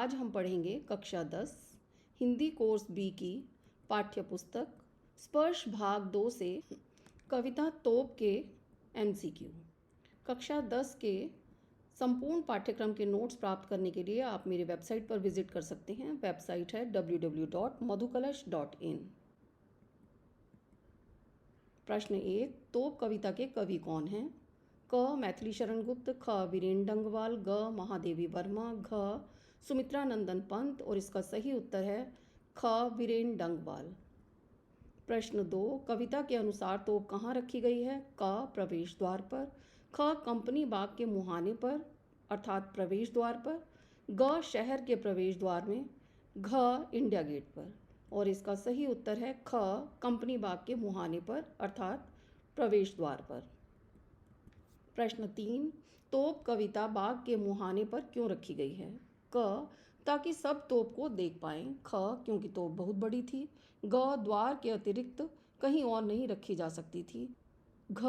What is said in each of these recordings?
आज हम पढ़ेंगे कक्षा 10 हिंदी कोर्स बी की पाठ्य पुस्तक स्पर्श भाग 2 से कविता तोप के एमसीक्यू। कक्षा 10 के संपूर्ण पाठ्यक्रम के नोट्स प्राप्त करने के लिए आप मेरी वेबसाइट पर विजिट कर सकते हैं। वेबसाइट है www.madhukalash.in। प्रश्न 1, तोप कविता के कवि कौन हैं? क मैथिली शरण गुप्त, ख वीरेन डंगवाल, ग महादेवी वर्मा, घ सुमित्रा नंदन पंत। और इसका सही उत्तर है ख वीरेन डंगवाल। प्रश्न 2, कविता के अनुसार तोप कहाँ रखी गई है? क प्रवेश द्वार पर, ख कंपनी बाग के मुहाने पर अर्थात प्रवेश द्वार पर, ग शहर के प्रवेश द्वार में, घ इंडिया गेट पर। और इसका सही उत्तर है ख कंपनी बाग के मुहाने पर अर्थात प्रवेश द्वार पर। प्रश्न 3, तोप कविता बाग के मुहाने पर क्यों रखी गई है? क ताकि सब तोप को देख पाएं, ख क्योंकि तोप बहुत बड़ी थी, ग द्वार के अतिरिक्त कहीं और नहीं रखी जा सकती थी, घ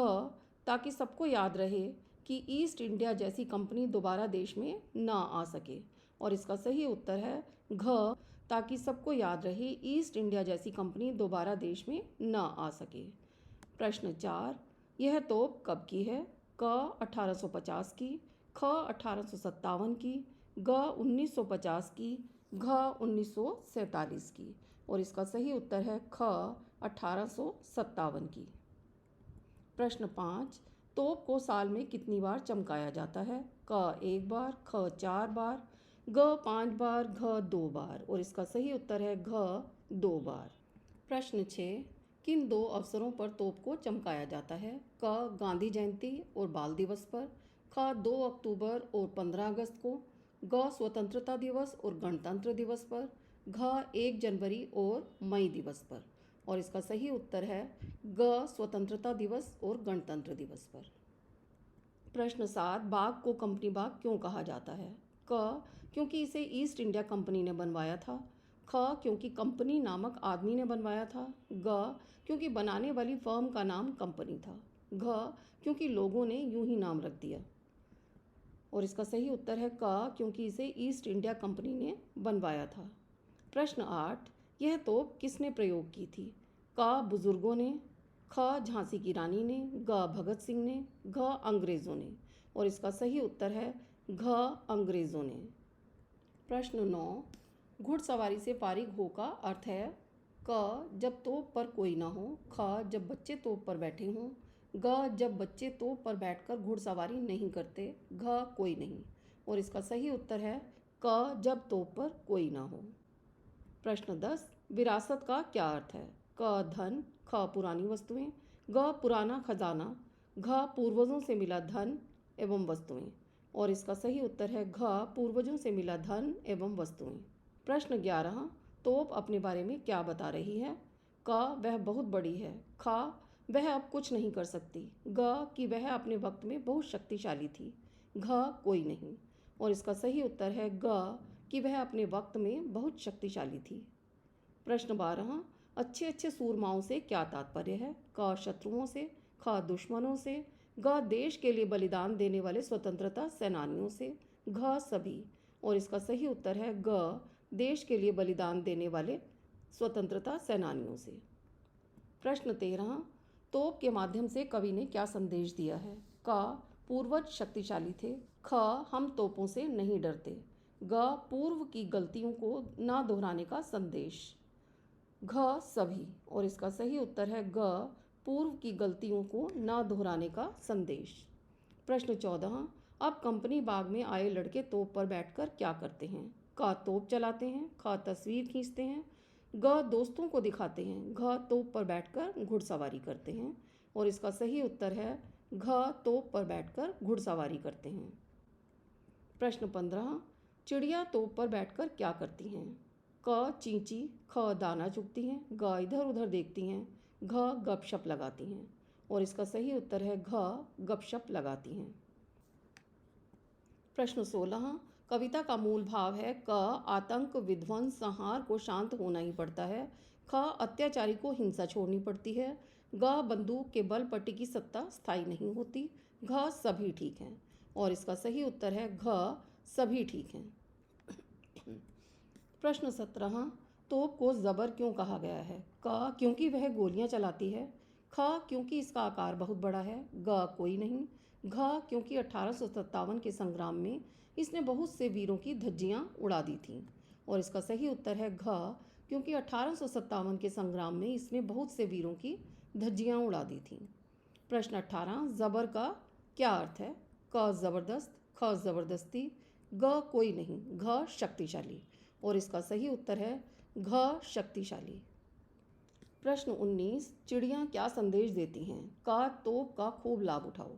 ताकि सबको याद रहे कि ईस्ट इंडिया जैसी कंपनी दोबारा देश में ना आ सके। और इसका सही उत्तर है घ ताकि सबको याद रहे ईस्ट इंडिया जैसी कंपनी दोबारा देश में ना आ सके। प्रश्न 4, यह तोप कब की है? क 1850 की, ख 1857 की, ग 1950 की, घ 1947 की। और इसका सही उत्तर है ख 1857 की। प्रश्न 5, तोप को साल में कितनी बार चमकाया जाता है? क 1 बार, ख 4 बार, ग 5 बार, घ 2 बार। और इसका सही उत्तर है घ 2 बार। प्रश्न 6, किन दो अवसरों पर तोप को चमकाया जाता है? क गांधी जयंती और बाल दिवस पर, ख 2 अक्टूबर और 15 अगस्त को, ग स्वतंत्रता दिवस और गणतंत्र दिवस पर, घ 1 जनवरी और मई दिवस पर। और इसका सही उत्तर है ग स्वतंत्रता दिवस और गणतंत्र दिवस पर। प्रश्न 7, बाग को कंपनी बाग क्यों कहा जाता है? क क्योंकि इसे ईस्ट इंडिया कंपनी ने बनवाया था, ख क्योंकि कंपनी नामक आदमी ने बनवाया था, ग क्योंकि बनाने वाली फर्म का नाम कंपनी था, घ क्योंकि लोगों ने यूं ही नाम रख दिया। और इसका सही उत्तर है क क्योंकि इसे ईस्ट इंडिया कंपनी ने बनवाया था। प्रश्न 8, यह तोप किसने प्रयोग की थी? क बुजुर्गों ने, ख झांसी की रानी ने, ग भगत सिंह ने, घ अंग्रेज़ों ने। और इसका सही उत्तर है घ अंग्रेज़ों ने। प्रश्न 9, घुड़सवारी से फारिग हो का अर्थ है? क जब तोप पर कोई ना हो, ख जब बच्चे तोप पर बैठे हों, ग जब बच्चे तोप पर बैठकर घुड़सवारी नहीं करते, घ कोई नहीं। और इसका सही उत्तर है क जब तोप पर कोई ना हो। प्रश्न 10, विरासत का क्या अर्थ है? क धन, ख पुरानी वस्तुएं, ग पुराना खजाना, घ पूर्वजों से मिला धन एवं वस्तुएं। और इसका सही उत्तर है घ पूर्वजों से मिला धन एवं वस्तुएं। प्रश्न 11, तोप अपने बारे में क्या बता रही है? क वह बहुत बड़ी है, ख वह अब कुछ नहीं कर सकती, ग कि वह अपने वक्त में बहुत शक्तिशाली थी, घ कोई नहीं। और इसका सही उत्तर है ग कि वह अपने वक्त में बहुत शक्तिशाली थी। प्रश्न 12, अच्छे अच्छे सूरमाओं से क्या तात्पर्य है? क शत्रुओं से, ख दुश्मनों से, ग देश के लिए बलिदान देने वाले स्वतंत्रता सेनानियों से, घ सभी। और इसका सही उत्तर है ग देश के लिए बलिदान देने वाले स्वतंत्रता सेनानियों से। प्रश्न 13, तोप के माध्यम से कवि ने क्या संदेश दिया है? क पूर्वज शक्तिशाली थे, ख हम तोपों से नहीं डरते, ग पूर्व की गलतियों को ना दोहराने का संदेश, घ सभी। और इसका सही उत्तर है ग पूर्व की गलतियों को ना दोहराने का संदेश। प्रश्न 14, अब कंपनी बाग में आए लड़के तोप पर बैठकर क्या करते हैं? क तोप चलाते हैं, ख तस्वीर खींचते हैं, ग दोस्तों को दिखाते हैं, घ तोप पर बैठकर घुड़सवारी करते हैं। और इसका सही उत्तर है घ तोप पर बैठकर घुड़सवारी करते हैं। प्रश्न 15, चिड़िया तोप पर बैठकर क्या करती हैं? क चींची, ख दाना चुगती हैं, ग इधर उधर देखती हैं, घ गपशप लगाती हैं। और इसका सही उत्तर है घ गपशप लगाती हैं। प्रश्न 16, कविता का मूल भाव है क आतंक विध्वंस संहार को शांत होना ही पड़ता है, ख अत्याचारी को हिंसा छोड़नी पड़ती है, ग बंदूक के बल पर टिकी सत्ता स्थायी नहीं होती, घ सभी ठीक हैं। और इसका सही उत्तर है घ सभी ठीक हैं। प्रश्न 17, तोप को ज़बर क्यों कहा गया है? क, क्योंकि वह गोलियां चलाती है। ख, क्योंकि इसका आकार बहुत बड़ा है। ग, कोई नहीं। घ, क्योंकि 1857 के संग्राम में इसने बहुत से वीरों की धज्जियां उड़ा दी थीं। और इसका सही उत्तर है घ, क्योंकि 1857 के संग्राम में इसने बहुत से वीरों की धज्जियां उड़ा दी थीं। प्रश्न 18, ज़बर का क्या अर्थ है? क, ज़बरदस्त। ख, ज़बरदस्ती। ग, कोई नहीं। घ, शक्तिशाली। और इसका सही उत्तर है घ, शक्तिशाली। प्रश्न 19, चिड़ियाँ क्या संदेश देती हैं? क, तोप का खूब लाभ उठाओ।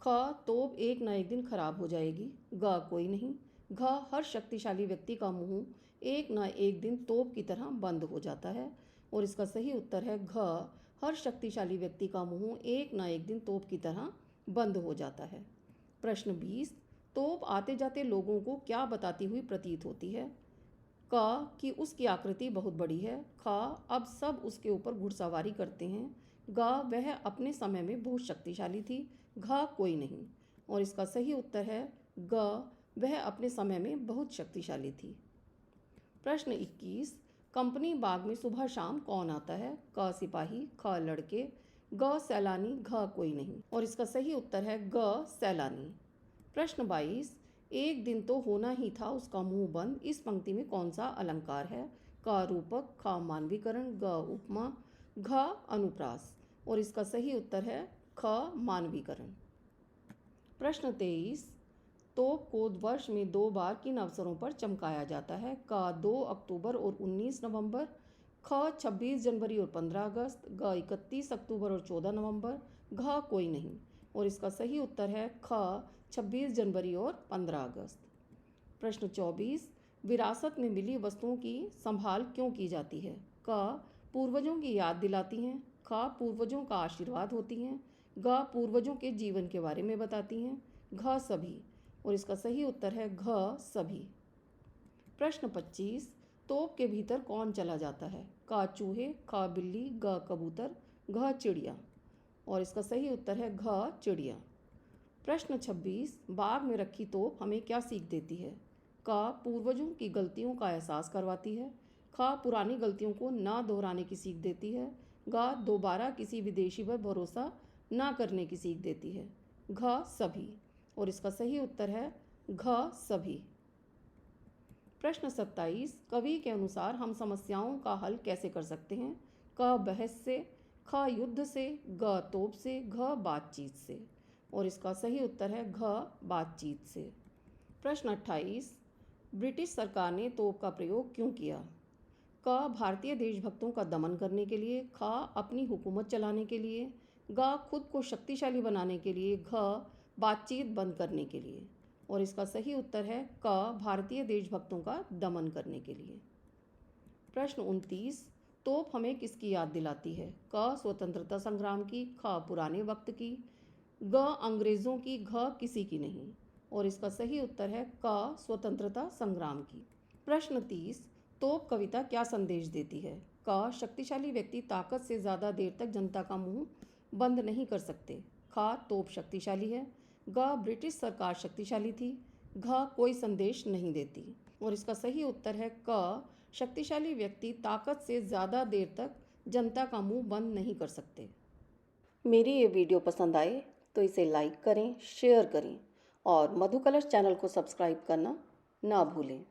ख, तोप एक न एक दिन खराब हो जाएगी। ग, कोई नहीं। घ, हर शक्तिशाली व्यक्ति का मुंह एक न एक दिन तोप की तरह बंद हो जाता है। और इसका सही उत्तर है घ, हर शक्तिशाली व्यक्ति का मुंह एक न एक दिन तोप की तरह बंद हो जाता है। प्रश्न 20, तोप आते जाते लोगों को क्या बताती हुई प्रतीत होती है? क, कि उसकी आकृति बहुत बड़ी है। ख, अब सब उसके ऊपर घुड़सवारी करते हैं। ग, वह अपने समय में बहुत शक्तिशाली थी। घ, कोई नहीं। और इसका सही उत्तर है ग, वह अपने समय में बहुत शक्तिशाली थी। प्रश्न 21, कंपनी बाग में सुबह शाम कौन आता है? क, सिपाही। ख, लड़के। ग, सैलानी। घ, कोई नहीं। और इसका सही उत्तर है ग, सैलानी। प्रश्न 22, एक दिन तो होना ही था उसका मुंह बंद, इस पंक्ति में कौन सा अलंकार है? क, रूपक। ख, मानवीकरण। ग, उपमा। घ, अनुप्रास। और इसका सही उत्तर है ख, मानवीकरण। प्रश्न 23, तोप को वर्ष में 2 बार किन अवसरों पर चमकाया जाता है? क, 2 अक्टूबर और 19 नवंबर। ख, 26 जनवरी और 15 अगस्त। ग, 31 अक्टूबर और 14 नवंबर। घ, कोई नहीं। और इसका सही उत्तर है ख, 26 जनवरी और 15 अगस्त। प्रश्न 24, विरासत में मिली वस्तुओं की संभाल क्यों की जाती है? क, पूर्वजों की याद दिलाती हैं। ख, पूर्वजों का आशीर्वाद होती हैं। ग, पूर्वजों के जीवन के बारे में बताती हैं। घ, सभी। और इसका सही उत्तर है घ, सभी। प्रश्न 25, तोप के भीतर कौन चला जाता है? क, चूहे। ख, बिल्ली। ग, कबूतर। घ, चिड़िया। और इसका सही उत्तर है घ, चिड़िया। प्रश्न 26, बाग में रखी तोप हमें क्या सीख देती है? क, पूर्वजों की गलतियों का एहसास करवाती है। ख, पुरानी गलतियों को न दोहराने की सीख देती है। ग, दोबारा किसी विदेशी पर भरोसा न करने की सीख देती है। घ, सभी। और इसका सही उत्तर है घ, सभी। प्रश्न 27, कवि के अनुसार हम समस्याओं का हल कैसे कर सकते हैं? क, बहस से। ख, युद्ध से। ग, तोप से। घ, बातचीत से। और इसका सही उत्तर है घ, बातचीत से। प्रश्न 28, ब्रिटिश सरकार ने तोप का प्रयोग क्यों किया? क, भारतीय देशभक्तों का दमन करने के लिए। ख, अपनी हुकूमत चलाने के लिए। ग, खुद को शक्तिशाली बनाने के लिए। घ, बातचीत बंद करने के लिए। और इसका सही उत्तर है क, भारतीय देशभक्तों का दमन करने के लिए। प्रश्न 29, तोप हमें किसकी याद दिलाती है? क, स्वतंत्रता संग्राम की। ख, पुराने वक्त की। ग, अंग्रेज़ों की। घ, किसी की नहीं। और इसका सही उत्तर है क, स्वतंत्रता संग्राम की। प्रश्न 30, तोप कविता क्या संदेश देती है? क, शक्तिशाली व्यक्ति ताकत से ज़्यादा देर तक जनता का मुंह बंद नहीं कर सकते। ख, तोप शक्तिशाली है। ग, ब्रिटिश सरकार शक्तिशाली थी। घ, कोई संदेश नहीं देती। और इसका सही उत्तर है क, शक्तिशाली व्यक्ति ताकत से ज़्यादा देर तक जनता का मुंह बंद नहीं कर सकते। मेरी ये वीडियो पसंद आए तो इसे लाइक करें, शेयर करें और मधु कलश चैनल को सब्सक्राइब करना ना भूलें।